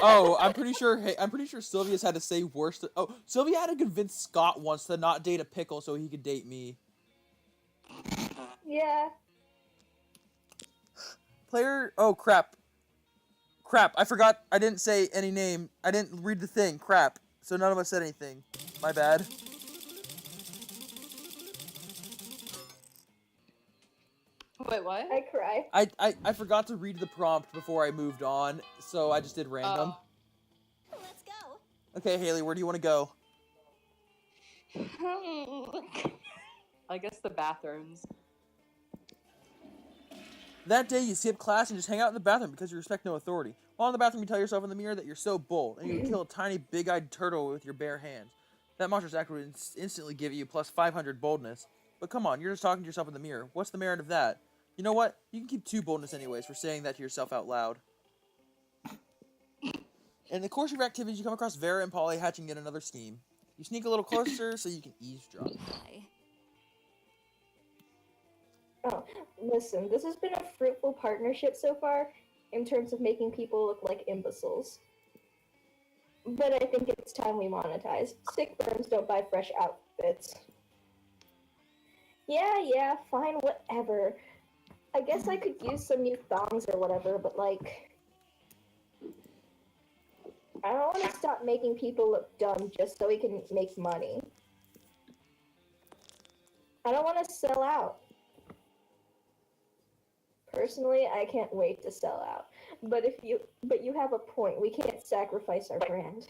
Oh, I'm pretty sure. Hey, I'm pretty sure Sylvia's had to say worse. Oh, Sylvia had to convince Scott once to not date a pickle so he could date me. Yeah. Player. Oh crap. Crap. I forgot. I didn't say any name. I didn't read the thing. Crap. So none of us said anything. My bad. Wait, what? I cry. I forgot to read the prompt before I moved on, so I just did random. Let's go. Okay, Haley, where do you want to go? I guess the bathrooms. That day, you skip class and just hang out in the bathroom because you respect no authority. While in the bathroom, you tell yourself in the mirror that you're so bold, and you can kill a tiny, big-eyed turtle with your bare hands. That monstrous act would instantly give you plus 500 boldness. But come on, you're just talking to yourself in the mirror. What's the merit of that? You know what? You can keep 2 boldness anyways for saying that to yourself out loud. In the course of your activities, you come across Vera and Polly hatching yet another scheme. You sneak a little closer so you can eavesdrop. Hi. Oh, listen, this has been a fruitful partnership so far in terms of making people look like imbeciles. But I think it's time we monetize. Sick firms don't buy fresh outfits. Yeah, fine, whatever. I guess I could use some new thongs or whatever, but like... I don't want to stop making people look dumb just so we can make money. I don't want to sell out. Personally, I can't wait to sell out. But you have a point. We can't sacrifice our brand.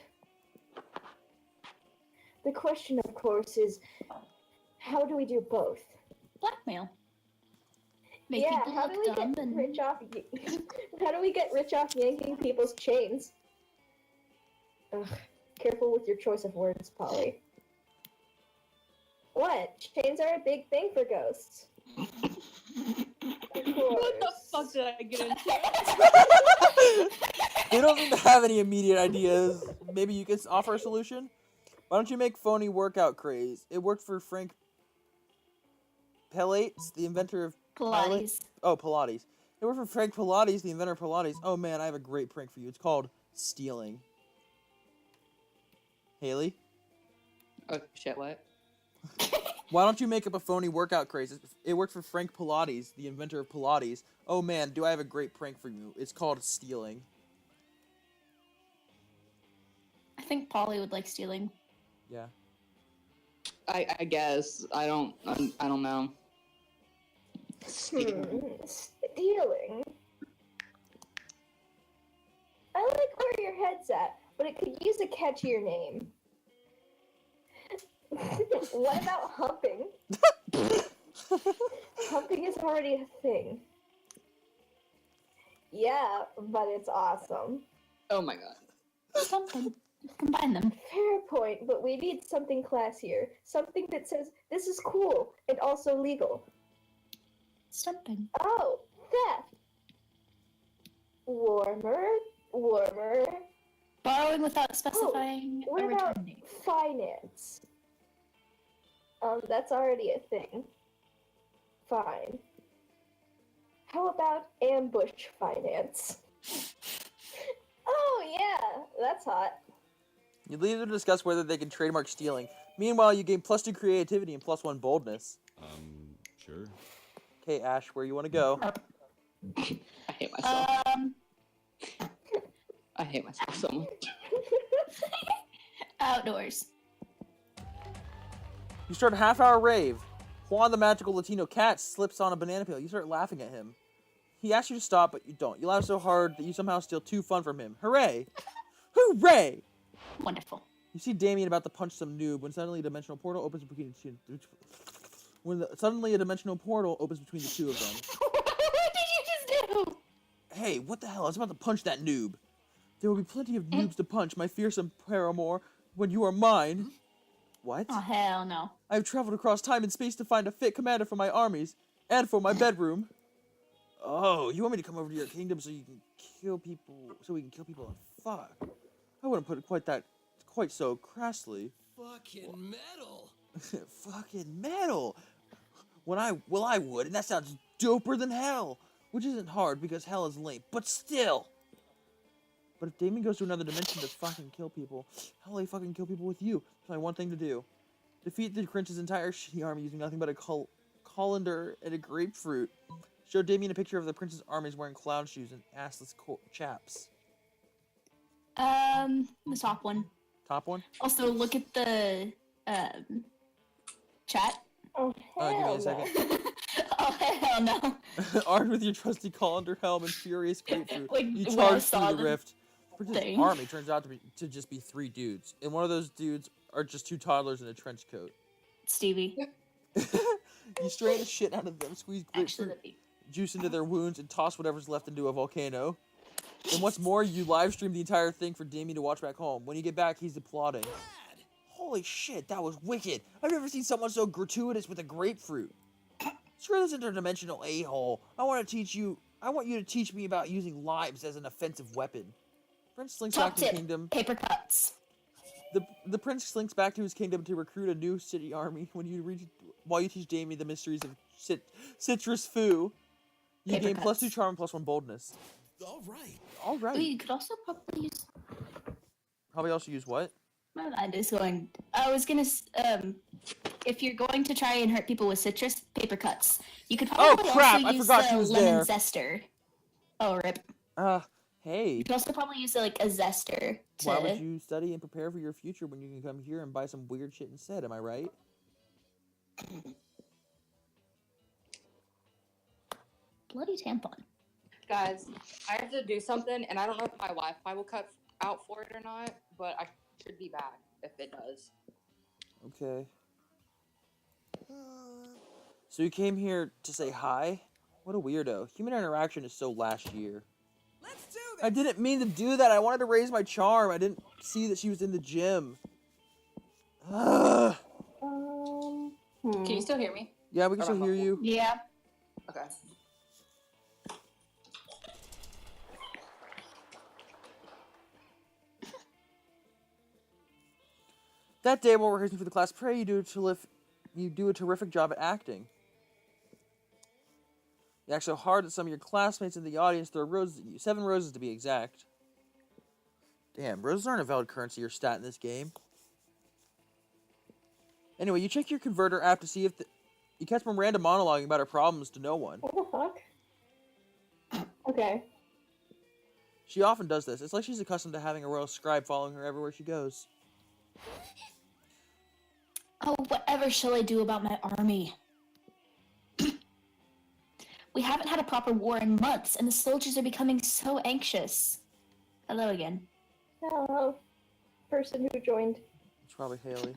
The question, of course, is how do we do both? Blackmail. Make Yeah, people how do look we dumb get and rich off? How do we get rich off yanking people's chains? Ugh, careful with your choice of words, Polly. What? Chains are a big thing for ghosts. Of course. What the fuck did I get into? They don't seem to have any immediate ideas. Maybe you can offer a solution? Why don't you make phony workout craze? It worked for Frank Pilates, the inventor of Pilates. Oh, Pilates. It worked for Frank Pilates, the inventor of Pilates. Oh man, I have a great prank for you. It's called stealing. Haley? Oh shit, what? Why don't you make up a phony workout craze? It worked for Frank Pilates, the inventor of Pilates. Oh man, do I have a great prank for you. It's called stealing. I think Polly would like stealing. Yeah. I guess I don't know. Stealing. I like where your head's at, but it could use a catchier name. What about humping? Humping is already a thing. Yeah, but it's awesome. Oh my god. Something. Combine them. Fair point, but we need something classier. Something that says, this is cool, and also legal. Stumping. Oh, theft. Warmer. Borrowing without specifying What a about return date. finance? That's already a thing. Fine. How about ambush finance? Oh yeah, that's hot. You leave them to discuss whether they can trademark stealing. Meanwhile, you gain +2 creativity and +1 boldness. Sure. Okay, Ash, where you want to go? I hate myself. I hate myself so much. Outdoors. You start a half-hour rave. Juan, the magical Latino cat, slips on a banana peel. You start laughing at him. He asks you to stop, but you don't. You laugh so hard that you somehow steal 2 fun from him. Hooray! Hooray! Wonderful. You see Damien about to punch some noob when suddenly a dimensional portal opens between the two of them. What did you just do? Hey, what the hell? I was about to punch that noob. There will be plenty of noobs to punch, my fearsome paramour, when you are mine. What? Oh, hell no. I have traveled across time and space to find a fit commander for my armies, and for my bedroom. Oh, you want me to come over to your kingdom so you can kill people, so we can kill people? Fuck. I wouldn't put it quite so crassly. Fucking metal. Fucking metal. I would, and that sounds doper than hell. Which isn't hard because hell is lame, but still. But if Damien goes to another dimension to fucking kill people, how will he fucking kill people with you? There's only one thing to do. Defeat the Prince's entire shitty army using nothing but a colander and a grapefruit. Show Damien a picture of the Prince's armies wearing clown shoes and assless chaps. The top one. Top one? Also, look at the chat. Oh, Give me hell a no. second. Oh hell no! Armed with your trusty colander helm and furious grapefruit, Like, you when I charge saw through the the rift. Prince's thing. army turns out to just be 3 dudes, and one of those dudes are just 2 toddlers in a trench coat. Stevie. You strain the shit out of them, squeeze Actually, grapefruit that'd be juice into their wounds, and toss whatever's left into a volcano. And what's more, you live stream the entire thing for Damien to watch back home. When you get back, he's applauding. Holy shit, that was wicked! I've never seen someone so gratuitous with a grapefruit. Screw this interdimensional a-hole. I want you to teach me about using lives as an offensive weapon. Prince slinks top back to his tip. kingdom. Paper cuts. The prince slinks back to his kingdom to recruit a new city army. While you teach Damien the mysteries of citrus foo, you Paper gain cuts. +2 charm and +1 boldness. All right. All right. Ooh, you could also probably use. Probably also use what? My mind is going. I was gonna. If you're going to try and hurt people with citrus, paper cuts. You could probably crap, also I use forgot she was lemon there. zester. Oh rip. Hey. You could also probably use like a zester to. Why would you study and prepare for your future when you can come here and buy some weird shit instead? Am I right? Bloody tampon. Guys, I have to do something, and I don't know if my Wi-Fi will cut out for it or not, but I should be back if it does. Okay. So you came here to say hi? What a weirdo. Human interaction is so last year. Let's do this. I didn't mean to do that. I wanted to raise my charm. I didn't see that she was in the gym. Ugh. Can you still hear me? Yeah, we can still hear you. Yeah. Okay. That day while rehearsing for the class prayer, you do a terrific job at acting. You act so hard that some of your classmates in the audience throw roses at you. 7 roses to be exact. Damn, roses aren't a valid currency or stat in this game. Anyway, you check your converter app to see if you catch Miranda monologuing about her problems to no one. What the fuck? Okay. She often does this. It's like she's accustomed to having a royal scribe following her everywhere she goes. Oh, whatever shall I do about my army? We haven't had a proper war in months, and the soldiers are becoming so anxious. Hello again. Hello. Person who joined. It's probably Haley.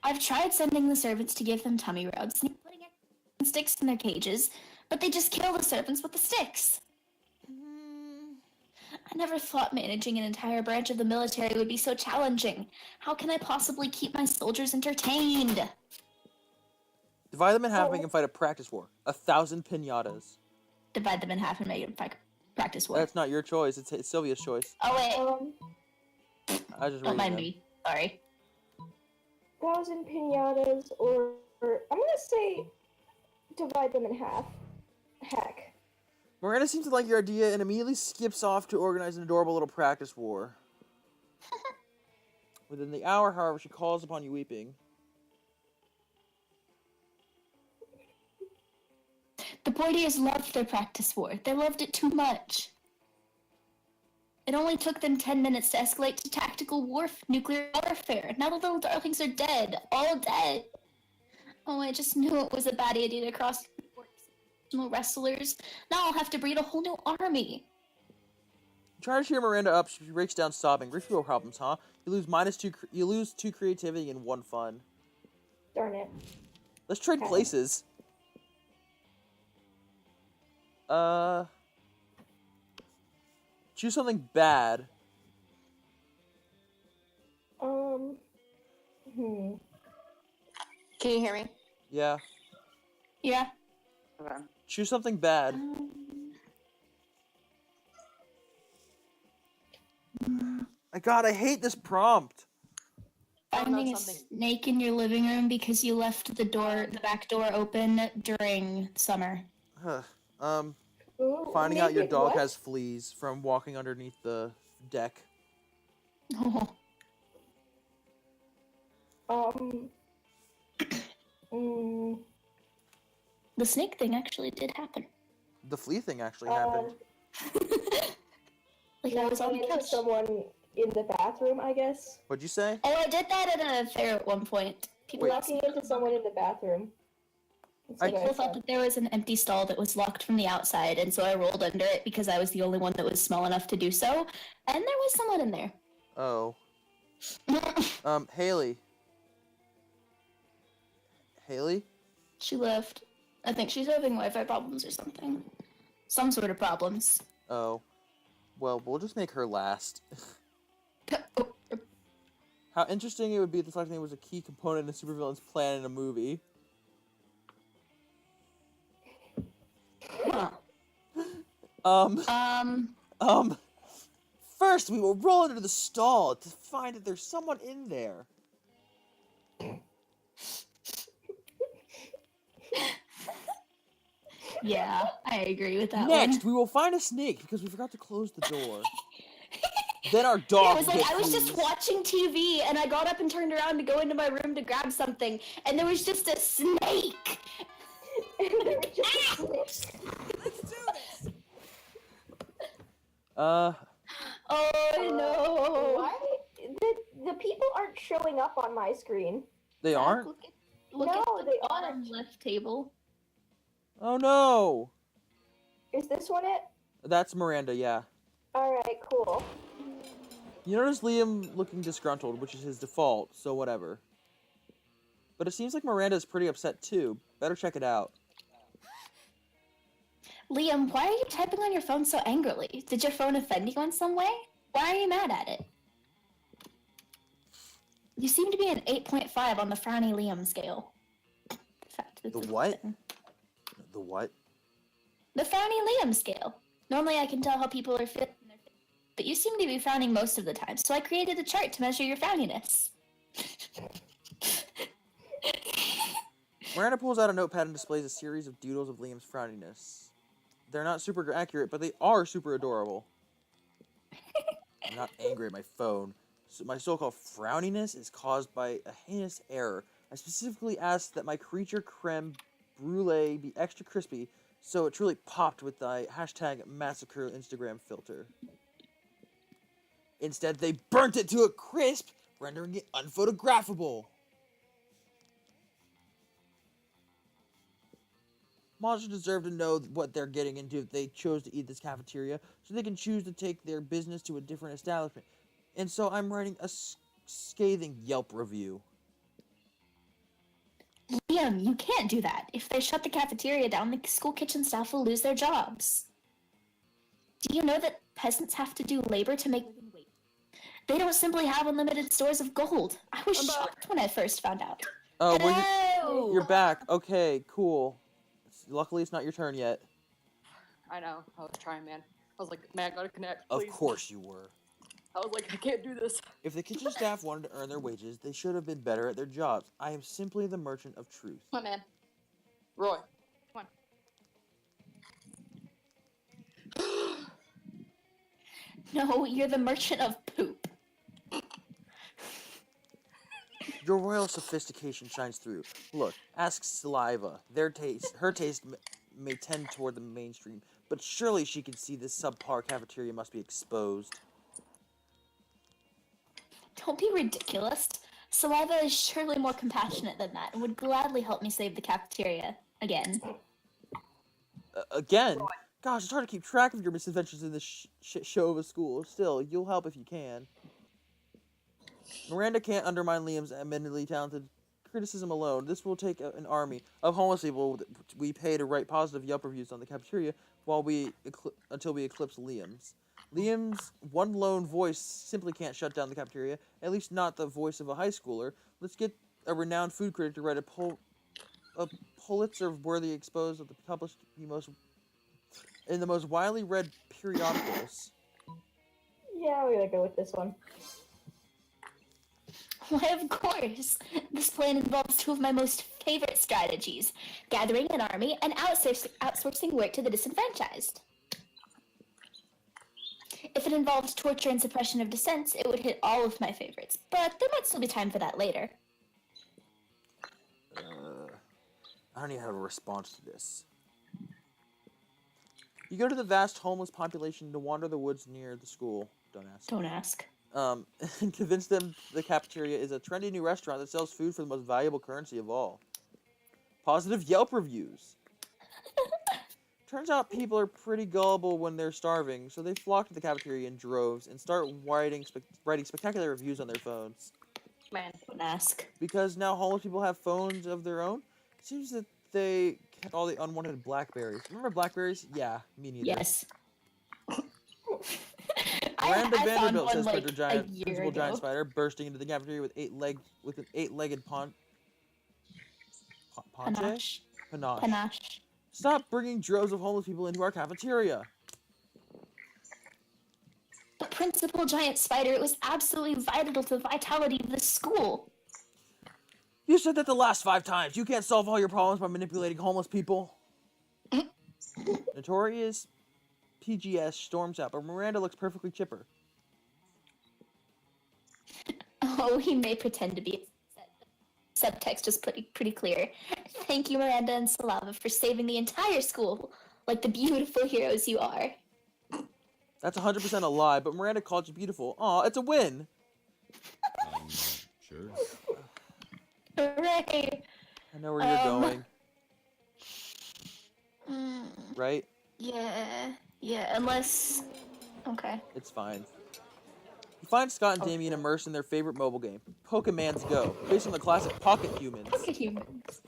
I've tried sending the servants to give them tummy rubs and putting sticks in their cages, but they just kill the servants with the sticks. I never thought managing an entire branch of the military would be so challenging. How can I possibly keep my soldiers entertained? Divide them in half and make them fight a practice war. 1,000 pinatas. Divide them in half and make them practice war. That's not your choice. It's Sylvia's choice. Oh wait, I just don't read mind them. me. Sorry. 1,000 pinatas, or I'm gonna say divide them in half. Heck. Miranda seems to like your idea and immediately skips off to organize an adorable little practice war. Within the hour, however, she calls upon you weeping. The Bordias loved their practice war. They loved it too much. It only took them 10 minutes to escalate to tactical nuclear warfare. Now the little darlings are dead. All dead. Oh, I just knew it was a bad idea to cross professional wrestlers. Now I'll have to breed a whole new army. Try to cheer Miranda up. She breaks down sobbing. Rich people problems, huh? You lose 2 creativity and 1 fun. Darn it. Let's trade Okay. places. Choose something bad. Can you hear me? Yeah. Yeah. Okay. Choose something bad. My God, I hate this prompt. Finding a something. snake in your living room because you left the back door open during summer. Ooh, Finding out make your it dog what? has fleas from walking underneath the deck. Oh. The snake thing actually did happen. The flea thing actually happened. Like I was on the into couch. someone in the bathroom, I guess. What'd you say? Oh, I did that at a fair at one point. People Walking into someone in the bathroom. That's what People I thought said. that there was an empty stall that was locked from the outside, and so I rolled under it because I was the only one that was small enough to do so, and there was someone in there. Oh. Haley. Haley? She left. I think she's having Wi-Fi problems or something. Some sort of problems. Oh. Well, we'll just make her last. How interesting it would be if the fact that it was a key component in a supervillain's plan in a movie. Huh. First, we will roll into the stall to find that there's someone in there. Yeah, I agree with that Next, one. we will find a snake because we forgot to close the door. Then our Yeah, dog. it was like I was just watching TV and I got up and turned around to go into my room to grab something, and there was just a snake. Let's do this. Oh no! Why? The people aren't showing up on my screen. They aren't? Look No, at the they bottom aren't. left table. Oh no! Is this one it? That's Miranda, yeah. Alright, cool. You notice Liam looking disgruntled, which is his default, so whatever. But it seems like Miranda's pretty upset too. Better check it out. Liam, why are you typing on your phone so angrily? Did your phone offend you in some way? Why are you mad at it? You seem to be an 8.5 on the frowny Liam scale. The what? The what? The frowny Liam scale. Normally I can tell how people are feeling, but you seem to be frowning most of the time, so I created a chart to measure your frowniness. Miranda pulls out a notepad and displays a series of doodles of Liam's frowniness. They're not super accurate, but they are super adorable. I'm not angry at my phone. So my so-called frowniness is caused by a heinous error. I specifically asked that my creature creme brulee be extra crispy, so it truly popped with the hashtag massacre Instagram filter. Instead, they burnt it to a crisp, rendering it unphotographable. Monsters deserve to know what they're getting into if they chose to eat this cafeteria, so they can choose to take their business to a different establishment. And so I'm writing a scathing Yelp review. Liam, you can't do that. If they shut the cafeteria down, the school kitchen staff will lose their jobs. Do you know that peasants have to do labor to make a living wage? They don't simply have unlimited stores of gold. I was shocked when I first found out. Oh, well, Hello! you're back. Okay, cool. Luckily, it's not your turn yet. I know. I was trying, man. I was like, man, I gotta connect. Of Please. course you were. I was like, I can't do this. If the kitchen staff wanted to earn their wages, they should have been better at their jobs. I am simply the merchant of truth. Come on, man. Roy, come on. No, you're the merchant of poop. Your royal sophistication shines through. Look, ask Saliva. Her taste may tend toward the mainstream, but surely she can see this subpar cafeteria must be exposed. Don't be ridiculous. Saliva is surely more compassionate than that and would gladly help me save the cafeteria. Again. Again? Gosh, it's hard to keep track of your misadventures in this shit show of a school. Still, you'll help if you can. Miranda can't undermine Liam's admittedly talented criticism alone. This will take an army of homeless people we pay to write positive Yelp reviews on the cafeteria until we eclipse Liam's. Liam's one lone voice simply can't shut down the cafeteria, at least not the voice of a high schooler. Let's get a renowned food critic to write a Pulitzer-worthy expose of the published in the most widely read periodicals. Yeah, we're gonna go with this one. Why, of course. This plan involves two of my most favorite strategies. Gathering an army and outsourcing work to the disenfranchised. If it involved torture and suppression of dissents, it would hit all of my favorites. But there might still be time for that later. I don't even have a response to this. You go to the vast homeless population to wander the woods near the school. Don't ask. Don't ask. And convince them the cafeteria is a trendy new restaurant that sells food for the most valuable currency of all. Positive Yelp reviews. Turns out people are pretty gullible when they're starving, so they flock to the cafeteria in droves and start writing spectacular reviews on their phones. Man. Don't ask. Because now homeless people have phones of their own, it seems that they kept all the unwanted blackberries. Remember blackberries? Yeah, me neither. Yes. Miranda I found Vanderbilt one, says like, Splinter a Giant, year Principal Giant ago. Spider, bursting into the cafeteria with an eight-legged ponche. Panache. Panache. Panache. Stop bringing droves of homeless people into our cafeteria. But Principal Giant Spider, it was absolutely vital to the vitality of the school. You said that the last 5 times. You can't solve all your problems by manipulating homeless people. Notorious PGS storms out, but Miranda looks perfectly chipper. Oh, he may pretend to be. Subtext is pretty clear. Thank you, Miranda and Salava, for saving the entire school like the beautiful heroes you are. That's 100% a lie, but Miranda called you beautiful. Aw, it's a win. Sure. Hooray! I know where you're going. Mm, Right? yeah, unless... Okay. It's fine. You find Scott and Damien immersed in their favorite mobile game, Pokemon's Go, based on the classic Pocket Humans. Pocket humans.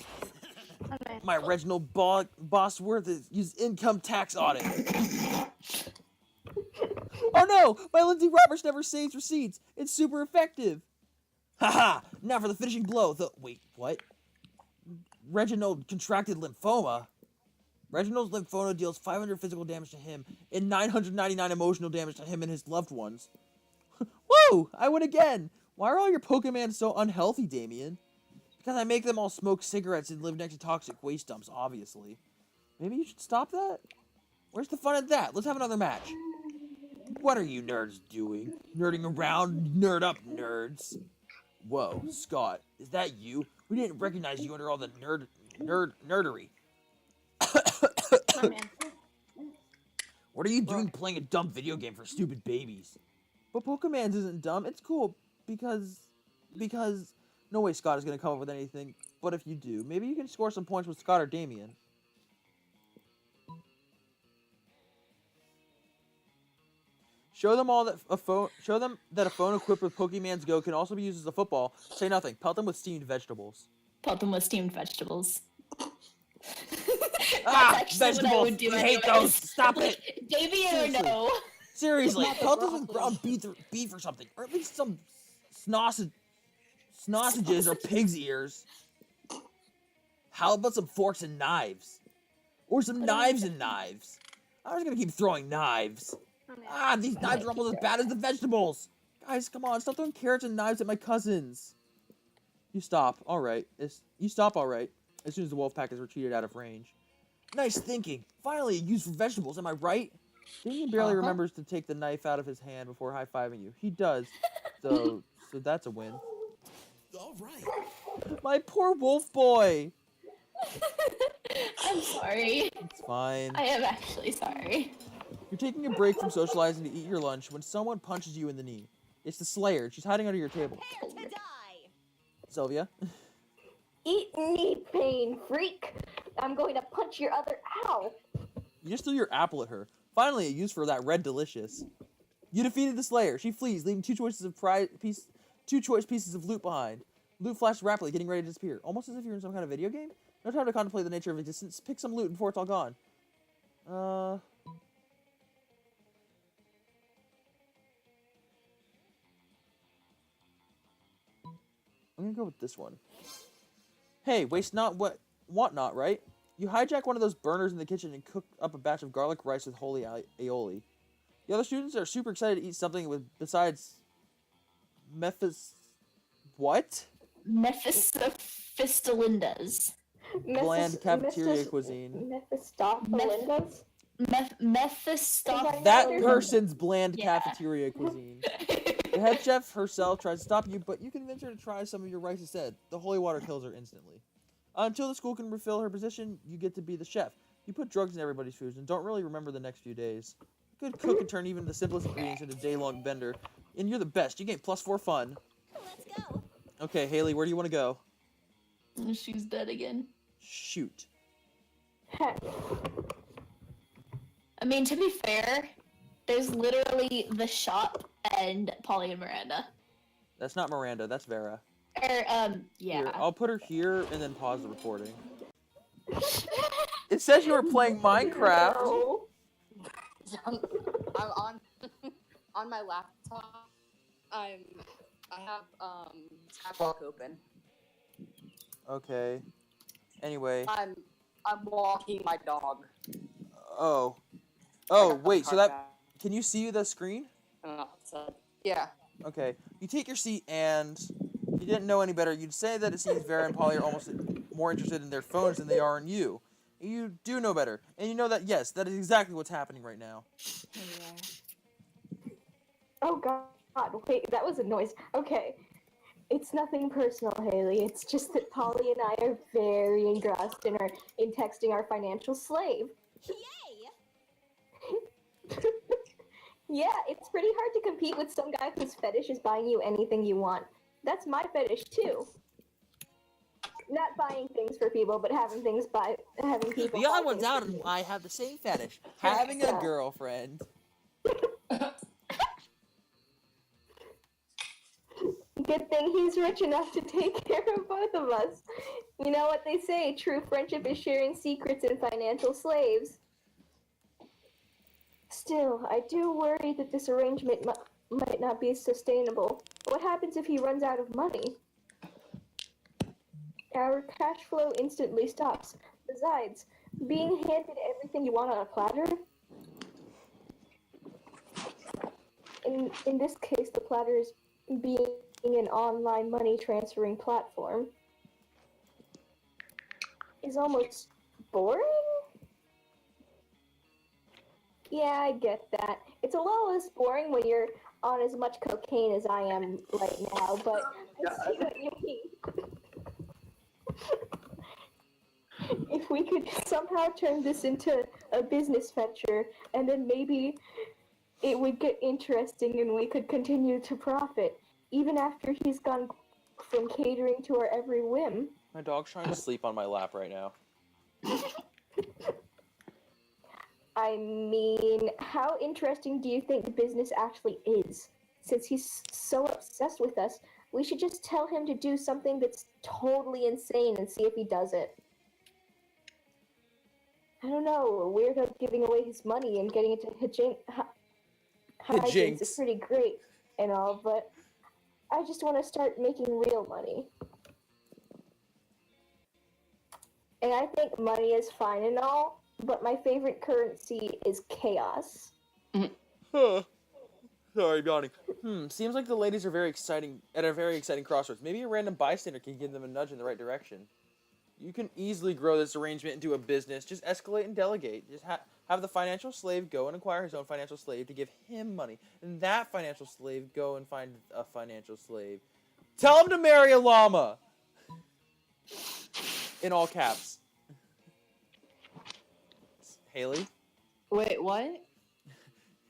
Okay. My Reginald Bossworth is income tax audit. Oh no! My Lindsay Roberts never saves receipts. It's super effective. Haha! Now for the finishing blow. Wait, what? Reginald contracted lymphoma. Reginald's lymphoma deals 500 physical damage to him and 999 emotional damage to him and his loved ones. Woo! I win again! Why are all your Pokemon so unhealthy, Damien? Because I make them all smoke cigarettes and live next to toxic waste dumps, obviously. Maybe you should stop that? Where's the fun in that? Let's have another match. What are you nerds doing? Nerding around? Nerd up, nerds. Whoa, Scott, is that you? We didn't recognize you under all the nerdery. My man. What are you doing playing a dumb video game for stupid babies? But Pokemon's isn't dumb. It's cool because no way Scott is gonna come up with anything. But if you do, maybe you can score some points with Scott or Damien. Show them that a phone equipped with Pokemon's Go can also be used as a football. Say nothing. Pelt them with steamed vegetables. Pelt them with steamed vegetables. Ah, actually what I vegetables! would do I hate anyways. those. Stop it. Damien or Seriously. no? Seriously, Not the pelt them with broccoli. ground beef or something, or at least some sausages or pig's ears. How about some forks and knives, or some knives and knives? I was gonna keep throwing knives. Ah, these knives are almost as bad as the vegetables. Guys, come on, stop throwing carrots and knives at my cousins. You stop, all right. You stop, all right. As soon as the wolf pack is retreated out of range. Nice thinking. Finally, a use for vegetables. Am I right? Damien barely remembers to take the knife out of his hand before high-fiving you. He does, so that's a win. All right. My poor wolf boy. I'm sorry. It's fine. I am actually sorry. You're taking a break from socializing to eat your lunch when someone punches you in the knee. It's the Slayer. She's hiding under your table. Prepare to die. Sylvia? Eat knee pain, freak! I'm going to punch your other ow! You just threw your apple at her. Finally, a use for that red delicious. You defeated the Slayer. She flees, leaving two choice pieces of loot behind. Loot flashes rapidly, getting ready to disappear. Almost as if you're in some kind of video game. No time to contemplate the nature of existence. Pick some loot before it's all gone. I'm gonna go with this one. Hey, waste not what want not, right? You hijack one of those burners in the kitchen and cook up a batch of garlic rice with holy aioli. The other students are super excited to eat something besides what? Mephistolindas. Bland cafeteria cuisine. Mephistophelindas? Mephistopheles. That There's- person's bland Yeah. cafeteria cuisine. The head chef herself tries to stop you, but you convince her to try some of your rice instead. The holy water kills her instantly. Until the school can refill her position, you get to be the chef. You put drugs in everybody's foods and don't really remember the next few days. Good cook can turn even the simplest ingredients into day-long bender. And you're the best. You gain +4 fun. Let's go. Okay, Haley, where do you want to go? She's dead again. Shoot. Heck. I mean, to be fair, there's literally the shop and Polly and Miranda. That's not Miranda, that's Vera. Yeah. Here, I'll put her here and then pause the recording. It says you were playing Minecraft. No. I'm on my laptop. I have Tablock open. Okay. Anyway. I'm walking my dog. Oh. I Oh, got the wait, so cart that... back. Can you see the screen? So, yeah. Okay. You take your seat and... If you didn't know any better, you'd say that it seems Vera and Polly are almost more interested in their phones than they are in you. You do know better. And you know that, yes, that is exactly what's happening right now. Oh god, wait, that was a noise. Okay. It's nothing personal, Haley. It's just that Polly and I are very engrossed in texting our financial slave. Yay! Yeah, it's pretty hard to compete with some guy whose fetish is buying you anything you want. That's my fetish too. Not buying things for people, but having people. The buy odd ones things out for and me. I have the same fetish. Having a girlfriend. Good thing he's rich enough to take care of both of us. You know what they say, true friendship is sharing secrets and financial slaves. Still, I do worry that this arrangement might not be sustainable. What happens if he runs out of money? Our cash flow instantly stops. Besides, being handed everything you want on a platter? In this case, the platter is being an online money transferring platform. Is almost boring? Yeah, I get that. It's a little less boring when you're on as much cocaine as I am right now, but I see what you mean. If we could somehow turn this into a business venture, and then maybe it would get interesting and we could continue to profit, even after he's gone from catering to our every whim. My dog's trying to sleep on my lap right now. I mean, how interesting do you think the business actually is? Since he's so obsessed with us, we should just tell him to do something that's totally insane and see if he does it. I don't know, a weirdo giving away his money and getting into hijinks is pretty great and all, but I just want to start making real money. And I think money is fine and all, but my favorite currency is chaos. Huh. Sorry, I'm yawning. Seems like the ladies are at a very exciting crossroads. Maybe a random bystander can give them a nudge in the right direction. You can easily grow this arrangement into a business. Just escalate and delegate. Just have the financial slave go and acquire his own financial slave to give him money. And that financial slave go and find a financial slave. Tell him to marry a llama! In all caps. Haley? Wait, what?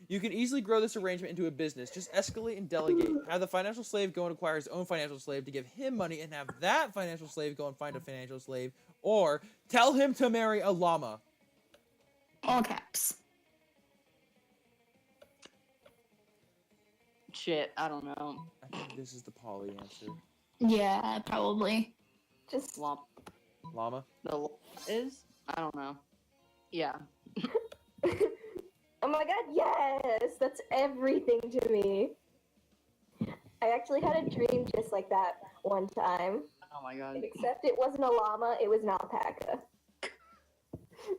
You can easily grow this arrangement into a business. Just escalate and delegate. Have the financial slave go and acquire his own financial slave to give him money, and have that financial slave go and find a financial slave. Or tell him to marry a llama. All caps. Shit, I don't know. I think this is the Polly answer. Yeah, probably. Just Llama? The is? I don't know. Yeah. oh my god, yes! That's everything to me. I actually had a dream just like that one time. Oh my god. Except it wasn't a llama, it was an alpaca.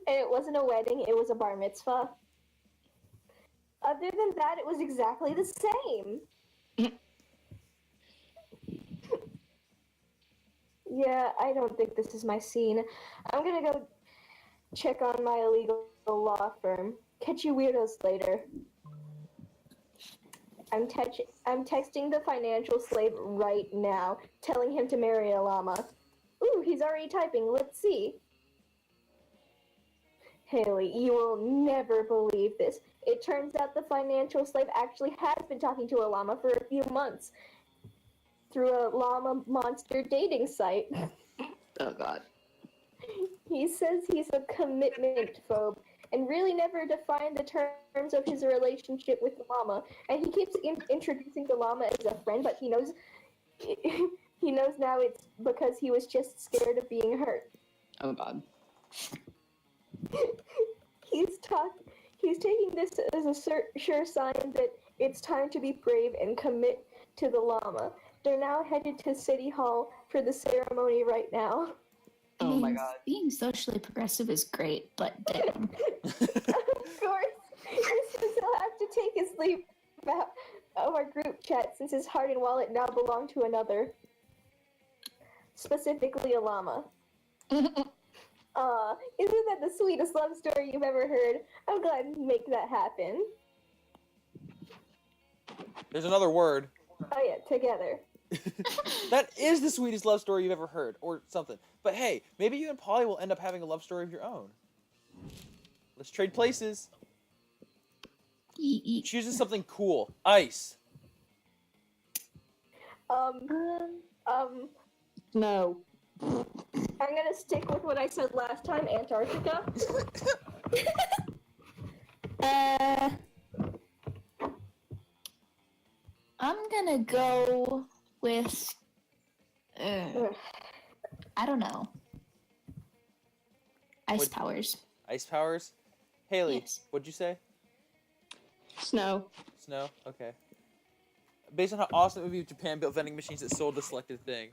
And it wasn't a wedding, it was a bar mitzvah. Other than that, it was exactly the same. Yeah, I don't think this is my scene. I'm gonna go check on my illegal the law firm. Catch you weirdos later. I'm texting the financial slave right now, telling him to marry a llama. Ooh, he's already typing. Let's see. Haley, you will never believe this. It turns out the financial slave actually has been talking to a llama for a few months through a llama monster dating site. Oh god. He says he's a commitment phobe and really never defined the terms of his relationship with the llama. And he keeps introducing the llama as a friend, but he knows now it's because he was just scared of being hurt. Oh god. He's taking this as a sure sign that it's time to be brave and commit to the llama. They're now headed to City Hall for the ceremony right now. Oh my mean, god. Being socially progressive is great, but damn. Of course, he says he'll have to take his leave out of our group chat since his heart and wallet now belong to another. Specifically a llama. Isn't that the sweetest love story you've ever heard? I'm glad to make that happen. There's another word. Oh yeah, together. That is the sweetest love story you've ever heard, or something. But hey, maybe you and Polly will end up having a love story of your own. Let's trade places. Chooses something cool. Ice. No. I'm gonna stick with what I said last time, Antarctica. I'm gonna go with. I don't know. Ice What- powers. Ice powers. Haley, Yes. what'd you say? Snow. Snow? Okay. Based on how awesome it would be if Japan built vending machines that sold the selected thing.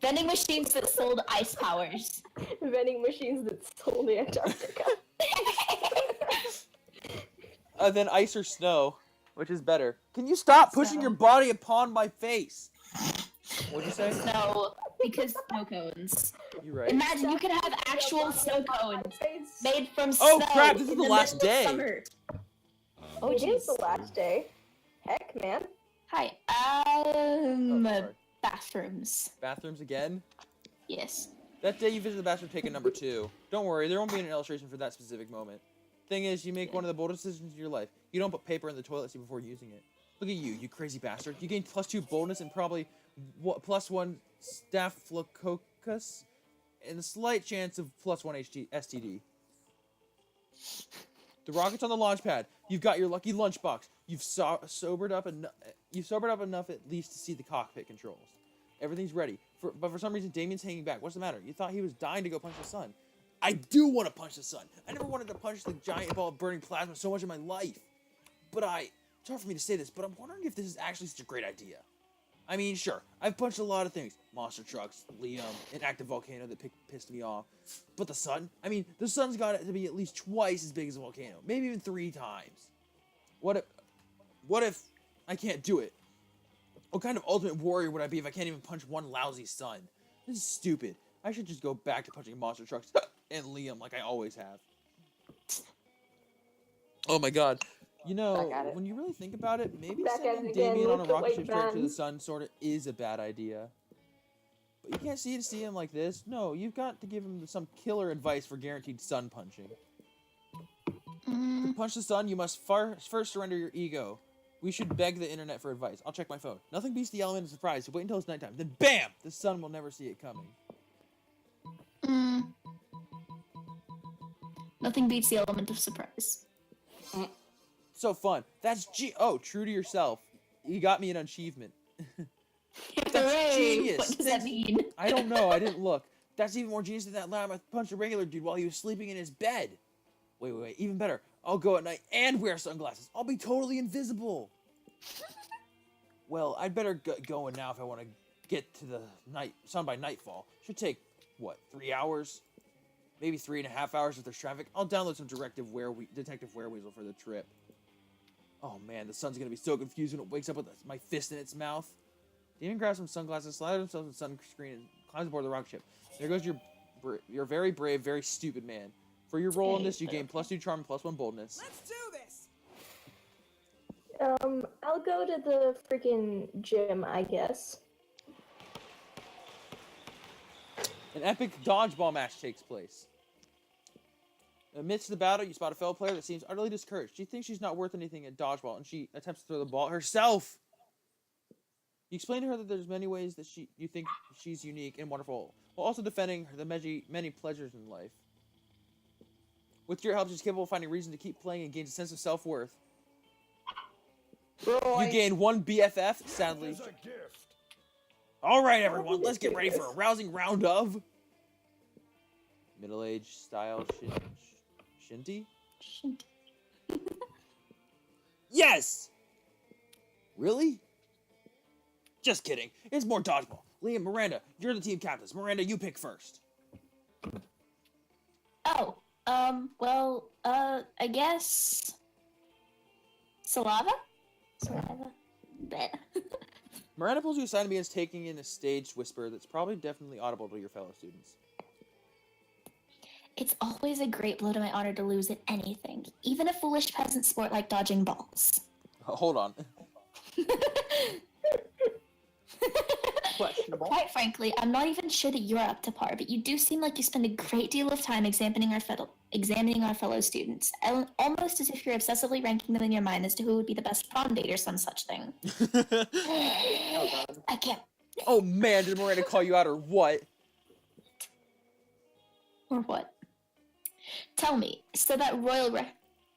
Vending machines that sold ice powers. Vending machines that sold Antarctica. Then ice or snow, which is better. Can you stop pushing Snow. your body upon my face? What'd you say? No, because snow cones. You right. Imagine you could have actual snow cones made from Oh, snow. crap, this is in the the last middle of day. summer. Oh, It is jeez. the last day. Heck, man. Hi. Oh, sorry. Bathrooms. Bathrooms again? Yes. That day you visit the bathroom, take a number 2. Don't worry, there won't be an illustration for that specific moment. Thing is, you make one of the boldest decisions of your life. You don't put paper in the toilet seat before using it. Look at you crazy bastard. You gained +2 boldness and probably +1 staphylococcus and a slight chance of +1 STD. The rocket's on the launch pad. You've got your lucky lunchbox. You've sobered up enough at least to see the cockpit controls. Everything's ready. But for some reason, Damien's hanging back. What's the matter? You thought he was dying to go punch the sun. I do want to punch the sun. I never wanted to punch the giant ball of burning plasma so much in my life. But it's hard for me to say this, but I'm wondering if this is actually such a great idea. I mean, sure, I've punched a lot of things. Monster trucks, Liam, an active volcano that pissed me off. But the sun? I mean, the sun's got to be at least twice as big as a volcano. Maybe even 3 times. What if I can't do it? What kind of ultimate warrior would I be if I can't even punch one lousy sun? This is stupid. I should just go back to punching monster trucks and Liam like I always have. Oh my god. You know, Back at it. when you really think about it, maybe Back at sending it again, Damien on a lift the rocket weight ship straight to the band. sun sorta is a bad idea. But you can't see him like this. No, you've got to give him some killer advice for guaranteed sun punching. To punch the sun, you must first surrender your ego. We should beg the internet for advice. I'll check my phone. Nothing beats the element of surprise, so wait until it's nighttime. Then BAM! The sun will never see it coming. Nothing beats the element of surprise. So fun. That's true to yourself. You got me an achievement. Hooray! genius. What does that mean? I don't know. I didn't look. That's even more genius than that lamb I punched a regular dude while he was sleeping in his bed. Wait. Even better. I'll go at night and wear sunglasses. I'll be totally invisible. Well, I'd better get going now if I want to get to the sun by nightfall. Should take, 3 hours? Maybe 3.5 hours if there's traffic. I'll download some Detective Wereweasel for the trip. Oh man, the sun's gonna be so confused when it wakes up with my fist in its mouth. Damien grabs some sunglasses, slides himself in the sunscreen, and climbs aboard the rocket ship. There goes your very brave, very stupid man. For your role in this, you gain +2 charm and +1 boldness. Let's do this. I'll go to the freaking gym, I guess. An epic dodgeball match takes place. Amidst the battle, you spot a fellow player that seems utterly discouraged. She thinks she's not worth anything at dodgeball, and she attempts to throw the ball herself. You explain to her that there's many ways that you think she's unique and wonderful, while also defending the many pleasures in life. With your help, she's capable of finding reason to keep playing and gains a sense of self-worth. You gain 1 BFF, sadly. As a gift. All right, everyone, let's get ready for a rousing round of middle-aged style shinty. Yes. Really? Just kidding. It's more dodgeball. Liam, Miranda, you're the team captains. Miranda, you pick first. Oh, well, I guess saliva. Bleh. Miranda pulls you aside and begins taking in a staged whisper that's probably definitely audible to your fellow students. It's always a great blow to my honor to lose at anything, even a foolish peasant sport like dodging balls. Hold on. Questionable. Quite frankly, I'm not even sure that you're up to par, but you do seem like you spend a great deal of time examining our fellow students, almost as if you're obsessively ranking them in your mind as to who would be the best prom date or some such thing. I can't. Oh man, did Miranda call you out or what? Or what? Tell me, so that royal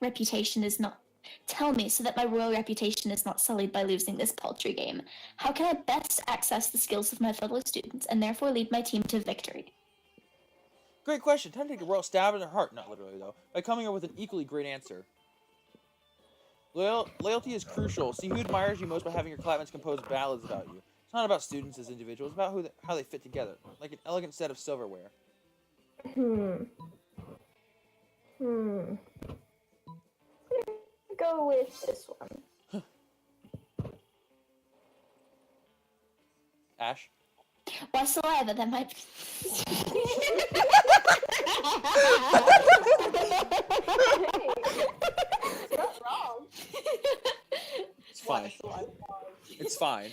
reputation is not. Tell me, so that my royal reputation is not sullied by losing this paltry game. How can I best access the skills of my fellow students and therefore lead my team to victory? Great question. Time to take a royal stab in their heart, not literally though, by coming up with an equally great answer. Loyalty is crucial. See who admires you most by having your classmates compose ballads about you. It's not about students as individuals, it's about how they fit together, like an elegant set of silverware. Go with this one. Ash? Why saliva? That might be. Hey, not wrong. It's fine. It's fine.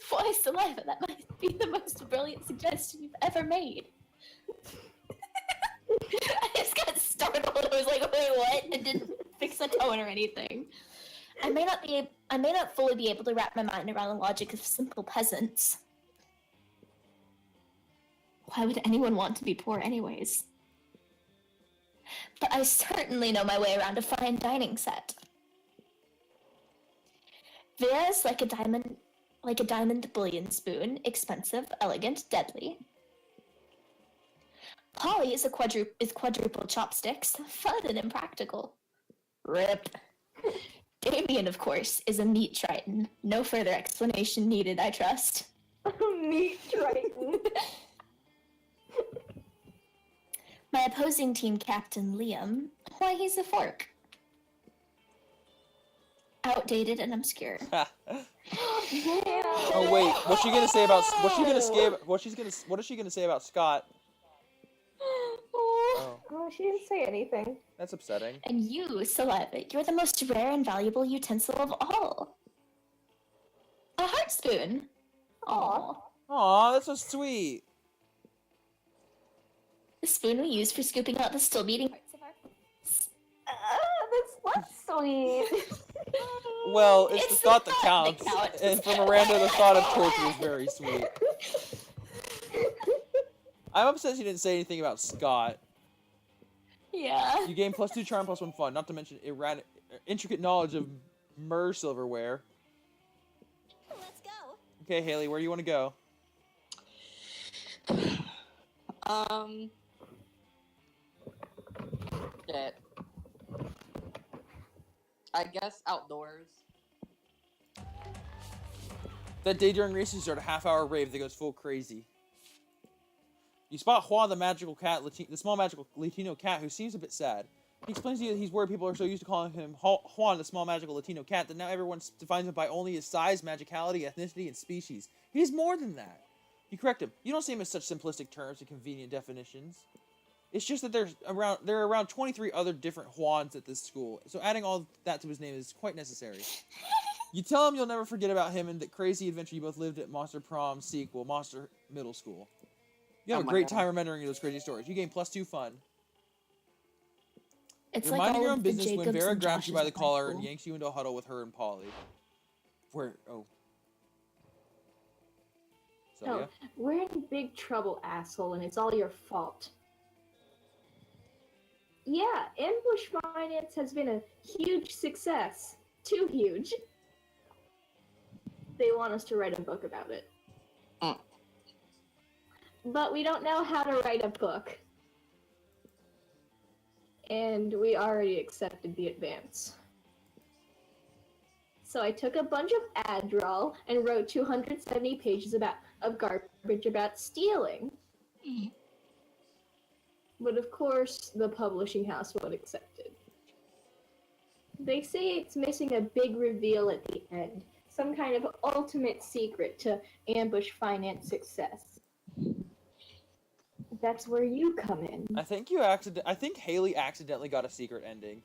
Why saliva? That might be the most brilliant suggestion you've ever made. I just got startled. I was like, wait, what? And didn't fix a tone or anything. I may not fully be able to wrap my mind around the logic of simple peasants. Why would anyone want to be poor anyways? But I certainly know my way around a fine dining set. Vera's like a diamond bullion spoon, expensive, elegant, deadly. Polly is quadruple chopsticks, fun and impractical. Rip. Damien, of course, is a meat triton. No further explanation needed, I trust. Meat triton. My opposing team captain, Liam, why, he's a fork. Outdated and obscure. Yeah. Oh wait, what's she gonna say about what is she gonna say about Scott? Oh, Oh, she didn't say anything. that's upsetting. And you, Saliva, you're the most rare and valuable utensil of all. A heart spoon. Aww. Aw, that's so sweet. The spoon we use for scooping out the still beating hearts of our That's sweet. Well, it's the It's thought the that thought counts. that counts. And for Miranda, the thought of torture is very sweet. I'm upset she didn't say anything about Scott. Yeah. You gain +2 charm, +1 fun, not to mention intricate knowledge of Mer silverware. Let's go. Okay, Haley, where do you want to go? Shit. I guess outdoors. That day during recess, you start a half-hour rave that goes full crazy. You spot Juan, the small magical Latino cat, who seems a bit sad. He explains to you that he's worried people are so used to calling him Juan, the small magical Latino cat, that now everyone defines him by only his size, magicality, ethnicity, and species. He's more than that. You correct him. You don't see him as such simplistic terms and convenient definitions. It's just that there are around 23 other different Juans at this school, so adding all that to his name is quite necessary. You tell him you'll never forget about him and that crazy adventure you both lived at Monster Prom sequel, Monster Middle School. You have Oh a my great God. time remembering those crazy stories. You gain +2 fun. It's You're like minding all your of own the business when Jacobs Vera and grabs you Joshes by the at my collar school. and yanks you into a huddle with her and Polly. Oh. So, No, yeah. we're in big trouble, asshole, and it's all your fault. Yeah, Ambush Finance has been a huge success. Too huge. They want us to write a book about it. Mm. But we don't know how to write a book. And we already accepted the advance. So I took a bunch of Adderall and wrote 270 pages of garbage about stealing. But of course, the publishing house won't accept it. They say it's missing a big reveal at the end. Some kind of ultimate secret to Ambush Finance success. That's where you come in. I think Haley accidentally got a secret ending.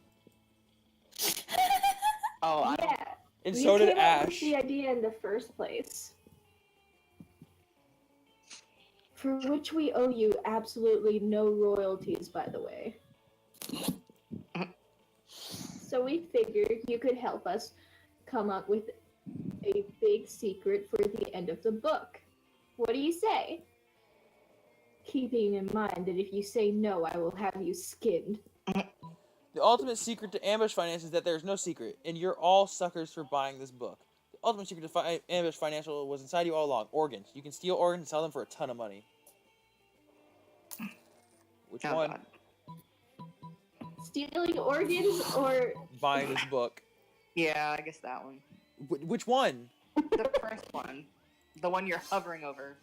Oh, I don't. Yeah, And you so did came up with Ash. the idea in the first place. For which we owe you absolutely no royalties, by the way. So we figured you could help us come up with a big secret for the end of the book. What do you say? Keeping in mind that if you say no, I will have you skinned. The ultimate secret to Ambush Finance is that there's no secret, and you're all suckers for buying this book. The ultimate secret to Ambush Financial was inside you all along. Organs. You can steal organs and sell them for a ton of money. Which Oh, one? God. Stealing organs or Buying this book. Yeah, I guess that one. Which one? The first one. The one you're hovering over.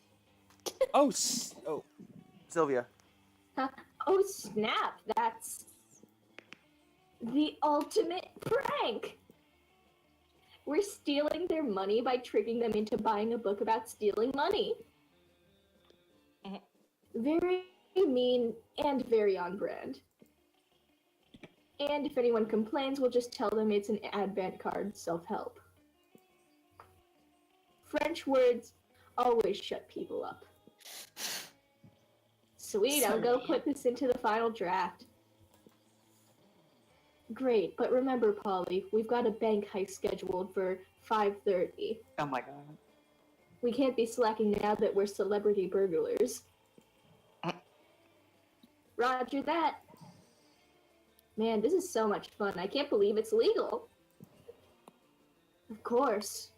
Oh, Sylvia. oh snap, that's the ultimate prank. We're stealing their money by tricking them into buying a book about stealing money. Very mean and very on brand. And if anyone complains, we'll just tell them it's an advent card self-help. French words always shut people up. Sweet, I'll go put this into the final draft. Great, but remember, Polly, we've got a bank heist scheduled for 5:30. Oh my God. We can't be slacking now that we're celebrity burglars. Roger that. Man, this is so much fun. I can't believe it's legal. Of course.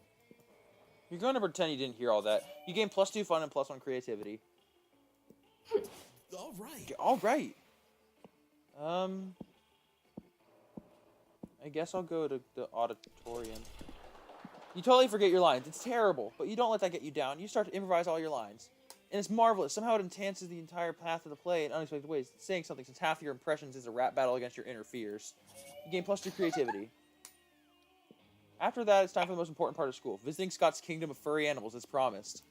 You're going to pretend you didn't hear all that. You gain +2 fun and +1 creativity. All right. All right. I guess I'll go to the auditorium. You totally forget your lines. It's terrible, but you don't let that get you down. You start to improvise all your lines. And it's marvelous. Somehow it enhances the entire path of the play in unexpected ways. It's saying something since half your impressions is a rap battle against your inner fears. You gain +2 creativity. After that, it's time for the most important part of school. Visiting Scott's kingdom of furry animals as promised.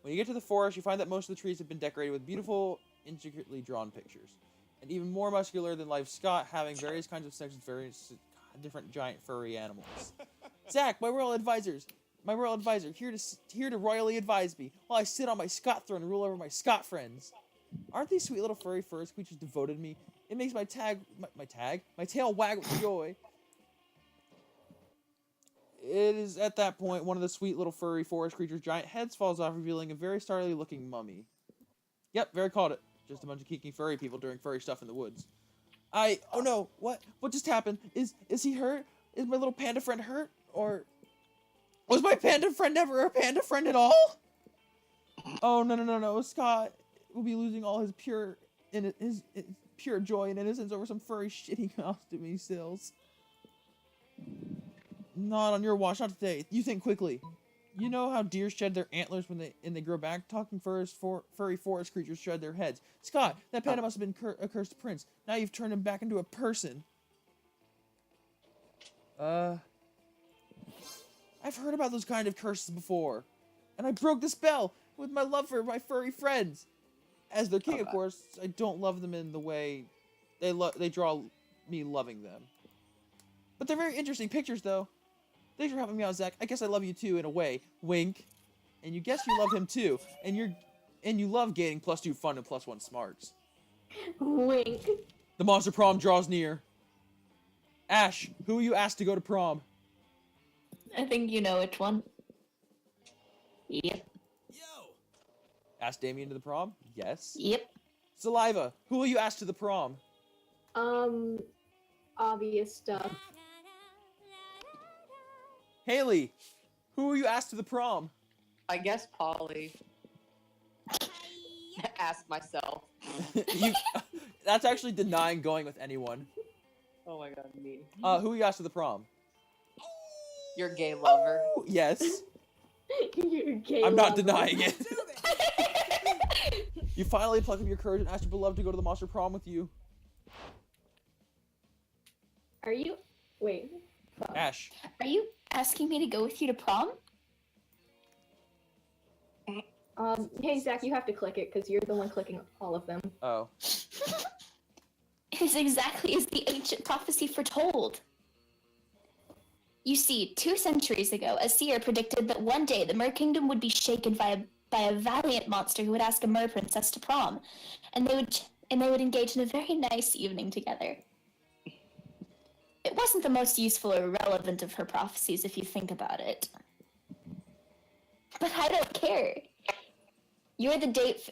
When you get to the forest, you find that most of the trees have been decorated with beautiful, intricately drawn pictures. And even more muscular than life, Scott having various kinds of sex with various different giant furry animals. Zach, my royal advisor, here to royally advise me while I sit on my Scott throne and rule over my Scott friends. Aren't these sweet little furry forest creatures devoted to me? It makes my tail wag with joy. It is at that point one of the sweet little furry forest creatures' giant heads falls off, revealing a very startling looking mummy. Yep, very called it. Just a bunch of geeky furry people doing furry stuff in the woods. Oh no, what just happened? Is he hurt? Is my little panda friend hurt? Or was my panda friend never a panda friend at all? Oh no, Scott will be losing all his pure joy and innocence over some furry shitty costume he sells. Not on your watch, not today. You think quickly. You know how deer shed their antlers when they grow back? Talking furry forest creatures shed their heads. Scott, that panda must have been a cursed prince. Now you've turned him back into a person. I've heard about those kind of curses before. And I broke the spell with my love for my furry friends. as their king, of Okay. course, I don't love them in the way they draw me loving them. But they're very interesting pictures, though. Thanks for helping me out, Zach. I guess I love you too, in a way. Wink. And you guess you love him too, and you love gaining +2 fun and +1 smarts. Wink. The monster prom draws near. Ash, who will you ask to go to prom? I think you know which one. Yep. Yo! Ask Damien to the prom? Yes. Yep. Saliva, who will you ask to the prom? Obvious stuff. Haley, who will you ask to the prom? I guess Polly. Ask myself. That's actually denying going with anyone. Oh my god, me. Who will you ask to the prom? Your gay lover. Yes. You're gay. I'm not lover. denying it. You finally pluck up your courage and ask your beloved to go to the monster prom with you. Are you? Wait. Fuck. Ash. Are you asking me to go with you to prom? Hey Zach, you have to click it because you're the one clicking all of them. Oh. It is exactly as the ancient prophecy foretold. You see, 2 centuries ago, a seer predicted that one day the Mer Kingdom would be shaken by a valiant monster who would ask a Mer princess to prom, and they would engage in a very nice evening together. It wasn't the most useful or relevant of her prophecies, if you think about it. But I don't care. You're the date.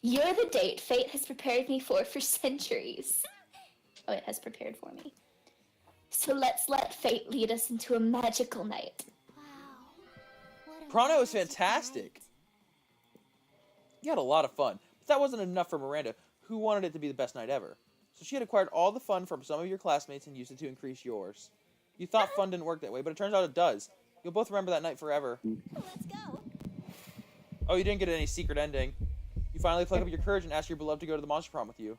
You're the date fate has prepared me for centuries. Oh, it has prepared for me. So let's let fate lead us into a magical night. Wow. What a Prom night was magical fantastic. night. You had a lot of fun, but that wasn't enough for Miranda, who wanted it to be the best night ever. So she had acquired all the fun from some of your classmates and used it to increase yours. You thought fun didn't work that way, but it turns out it does. You'll both remember that night forever. Let's go. Oh, you didn't get any secret ending. You finally pluck up your courage and ask your beloved to go to the monster prom with you.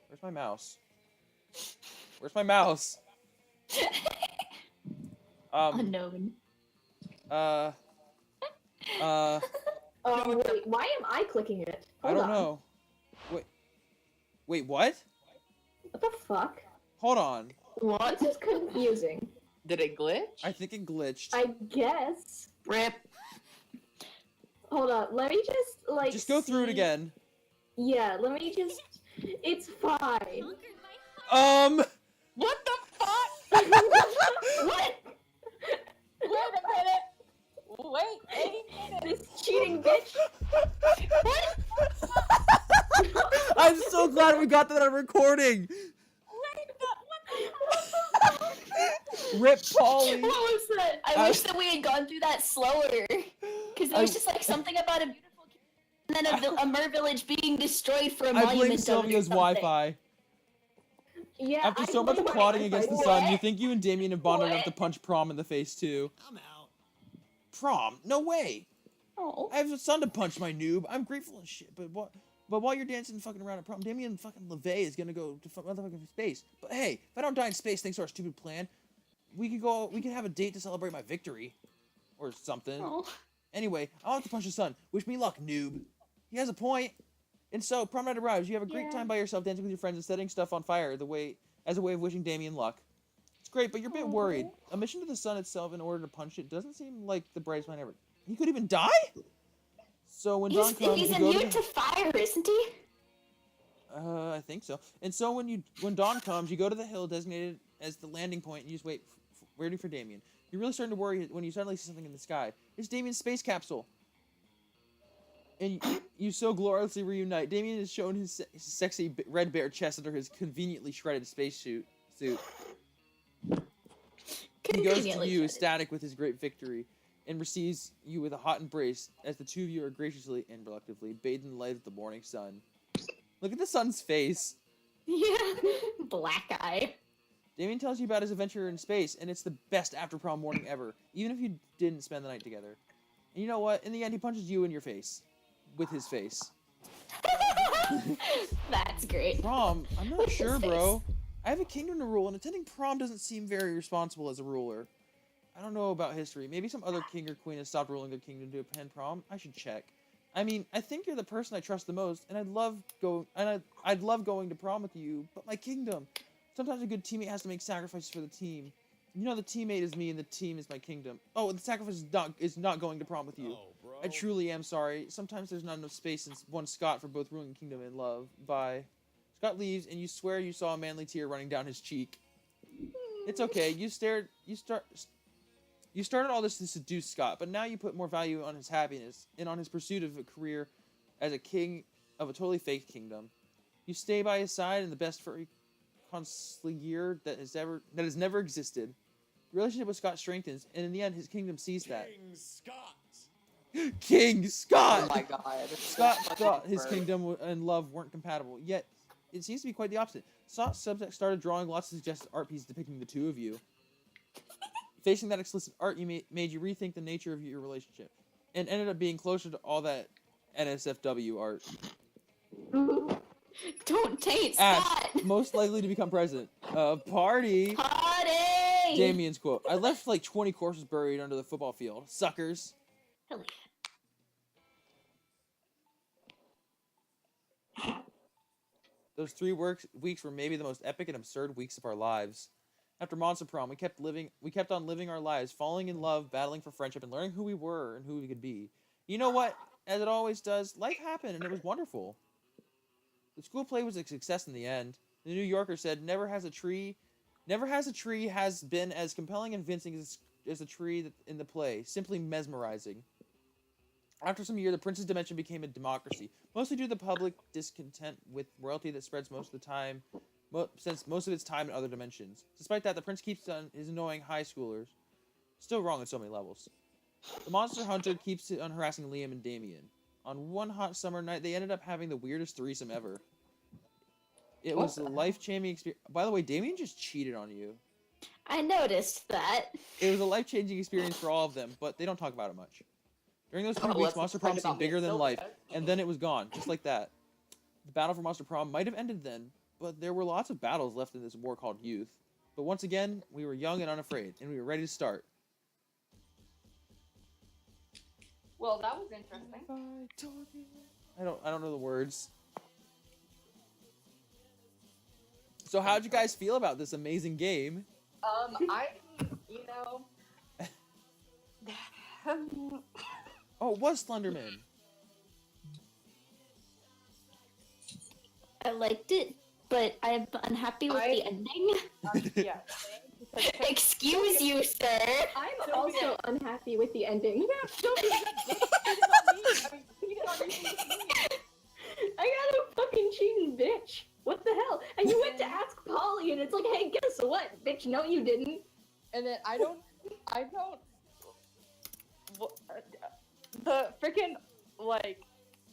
Where's my mouse? Where's my mouse? Unknown. Wait, why am I clicking it? I Hold don't on. know. Wait, what? What the fuck? Hold on. What? This is confusing. Did it glitch? I think it glitched. I guess. Rip. Hold on. Let me just like. Just go through it see- again. Yeah. Let me just. It's fine. Conquered my heart. What the fuck? What? Wait a minute. Wait a minute. This cheating bitch. I'm so glad we got that on recording. Rip Polly. What was that? I wish that we had gone through that slower. Because there was just like something about a beautiful kid and then a mer village being destroyed for a I monument. blame of it or Sylvia's something. Wi-Fi. Yeah. After I so much blame my plotting against the sun, you What? think you and Damien have bonded enough to What? punch Prom in the face too. I'm out. Prom? No way. Oh. I have a son to punch, my noob. I'm grateful as shit, but what? But while you're dancing fucking around at prom, Damien fucking LeVay is gonna go to motherfucking space. But hey, if I don't die in space thanks to our stupid plan, we could have a date to celebrate my victory. Or something. Oh. Anyway, I'll have to punch the sun. Wish me luck, noob. He has a point. And so, prom night arrives. You have a great Yeah. time by yourself dancing with your friends and setting stuff on fire as a way of wishing Damien luck. It's great, but you're a bit worried. A mission to the sun itself in order to punch it doesn't seem like the brightest plan ever. He could even die? So when dawn comes, He's you go to immune to fire, isn't he? I think so. And so when dawn comes, you go to the hill designated as the landing point and you just wait, waiting for Damien. You're really starting to worry when you suddenly see something in the sky. It's Damien's space capsule. And you so gloriously reunite. Damien has shown his sexy red bare chest under his conveniently shredded spacesuit. He goes to Conveniently you shredded. ecstatic with his great victory and receives you with a hot embrace as the two of you are graciously and reluctantly bathed in the light of the morning sun. Look at the sun's face. Yeah. Black eye. Damien tells you about his adventure in space, and it's the best after prom morning ever, even if you didn't spend the night together. And you know what? In the end, he punches you in your face. With his face. That's great. Prom? I'm not With his sure, face. bro. I have a kingdom to rule, and attending prom doesn't seem very responsible as a ruler. I don't know about history. Maybe some other king or queen has stopped ruling their kingdom to attend prom. I should check. I mean, I think you're the person I trust the most, and I'd love going to prom with you. But my kingdom. Sometimes a good teammate has to make sacrifices for the team. You know, the teammate is me, and the team is my kingdom. Oh, the sacrifice is not going to prom with you. Oh, bro. I truly am sorry. Sometimes there's not enough space in one Scott for both ruling kingdom and love. Bye. Scott leaves, and you swear you saw a manly tear running down his cheek. It's okay. You started all this to seduce Scott, but now you put more value on his happiness and on his pursuit of a career as a king of a totally fake kingdom. You stay by his side in the best furry consigliere that has never existed. The relationship with Scott strengthens, and in the end, his kingdom sees that. King Scott. King Scott! Oh my god. Scott thought his kingdom and love weren't compatible, yet it seems to be quite the opposite. Scott's subject started drawing lots of suggested art pieces depicting the two of you. Facing that explicit art, made you rethink the nature of your relationship, and ended up being closer to all that NSFW art. Don't date Ash, Scott! most likely to become president. Party! Party! Damien's quote. I left like 20 corpses buried under the football field. Suckers. Hell yeah. Those 3 weeks were maybe the most epic and absurd weeks of our lives. After Monster Prom, we kept on living our lives, falling in love, battling for friendship, and learning who we were and who we could be. You know what? As it always does, life happened and it was wonderful. The school play was a success in the end. The New Yorker said, never has a tree has been as compelling and convincing as the tree in the play. Simply mesmerizing. After some year, the Prince's Dimension became a democracy, mostly due to the public discontent with royalty that spreads most of its time in other dimensions. Despite that, the Prince keeps on his annoying high schoolers. Still wrong on so many levels. The Monster Hunter keeps on harassing Liam and Damien. On one hot summer night, they ended up having the weirdest threesome ever. It was a life-changing experience. By the way, Damien just cheated on you. I noticed that. It was a life-changing experience for all of them, but they don't talk about it much. During those 3 weeks, let's Monster complain Prom about seemed bigger than Matilda. life, and then it was gone, just like that. The battle for Monster Prom might have ended then, but there were lots of battles left in this war called youth. But once again, we were young and unafraid, and we were ready to start. Well, that was interesting. I don't know the words. So how'd you guys feel about this amazing game? Oh, it was Slenderman. I liked it, but I'm unhappy with the ending. Yeah. Excuse you, sir. I'm also unhappy with the ending. I got a fucking cheating bitch. What the hell? And you went to ask Polly, and it's like, hey, guess what, bitch? No, you didn't. And then the freaking, like,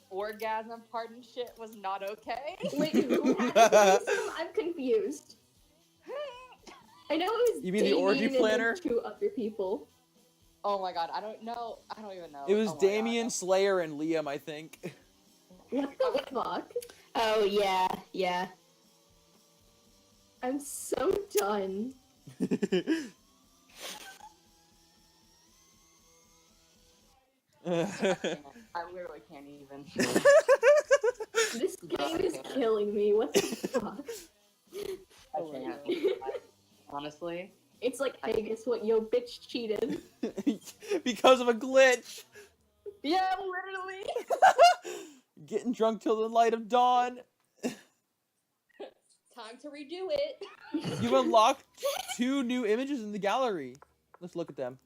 orgasm part and shit was not okay. Wait, who had a threesome? I'm confused. I know it was You mean the orgy Damien planner? and then 2 other people. Oh my god, I don't even know. It was Oh my Damien, God. Slayer, and Liam, I think. What the fuck? Oh, yeah. I'm so done. I literally can't even. This game is killing me. What the fuck? I can't. Honestly. It's like, hey, guess what? Yo, bitch cheated. Because of a glitch. Yeah, literally. Getting drunk till the light of dawn. Time to redo it. You've unlocked 2 new images in the gallery. Let's look at them.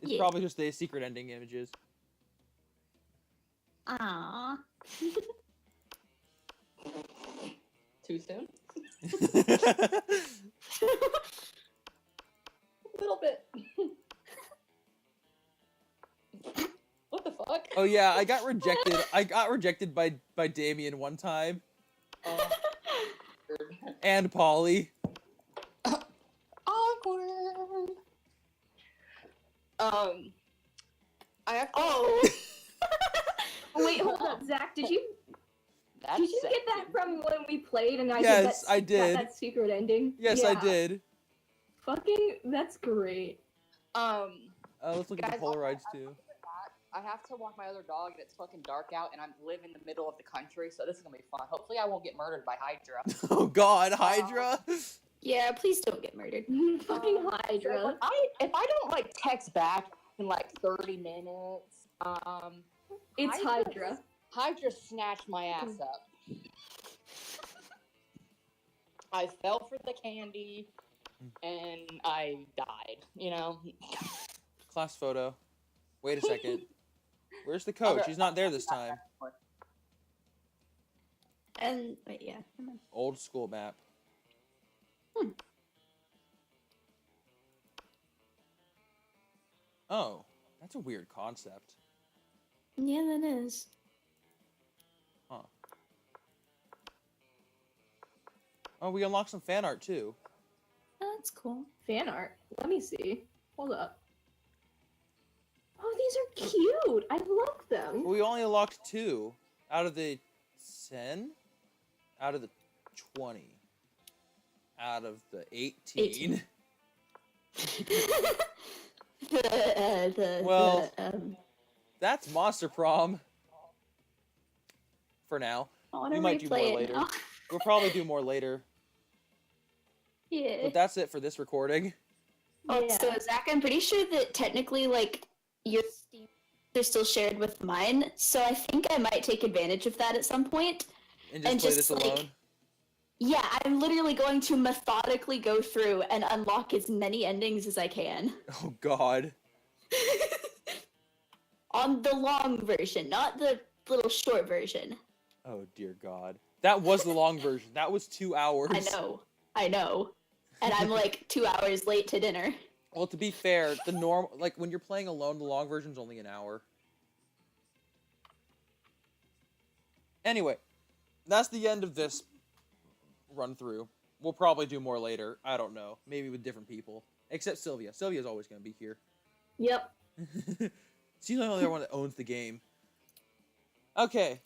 It's Yeah. probably just the secret ending images. Aww. Too soon? A little bit. What the fuck? Oh yeah, I got rejected. I got rejected by Damien one time. And Polly. Awkward. I have to. Oh. Wait, hold up, Zach. Did you That's get that from when we played and I Yes, I got did. that secret ending? Yes, I Yeah. did. Fucking, that's great. Let's look at the Guys, Polaroids too. I have to walk my other dog, and it's fucking dark out, and I live in the middle of the country, so this is gonna be fun. Hopefully, I won't get murdered by Hydra. Oh God, Hydra! Yeah, please don't get murdered. Fucking Hydra. If I don't like text back in like 30 minutes, It's Hydra. Hydra snatched my ass up. I fell for the candy, and I died. You know. Class photo. Wait a second. Where's the coach? He's not there this time. And wait, yeah. Come on. Old school map. Oh, that's a weird concept. Yeah, that is. Huh. Oh, we unlocked some fan art too. That's cool. Fan art. Let me see. Hold up. Oh, these are cute. I love them. We only unlocked 2 out of the 10, out of the 20, out of the 18. Well, that's Monster Prom. For now. We might do more later. We'll probably do more later. Yeah. But that's it for this recording. Oh, Yeah. so Zach, I'm pretty sure that technically, like, your Steam are still shared with mine, so I think I might take advantage of that at some point. And just And play just, this like, alone. Yeah, I'm literally going to methodically go through and unlock as many endings as I can. Oh God. On the long version, not the little short version. Oh dear God. That was the long version. That was 2 hours. I know. And I'm like 2 hours late to dinner. Well, to be fair, the like when you're playing alone, the long version's only an hour. Anyway, that's the end of this run through. We'll probably do more later. I don't know. Maybe with different people. Except Sylvia. Sylvia's always going to be here. Yep. She's the only one that owns the game. Okay.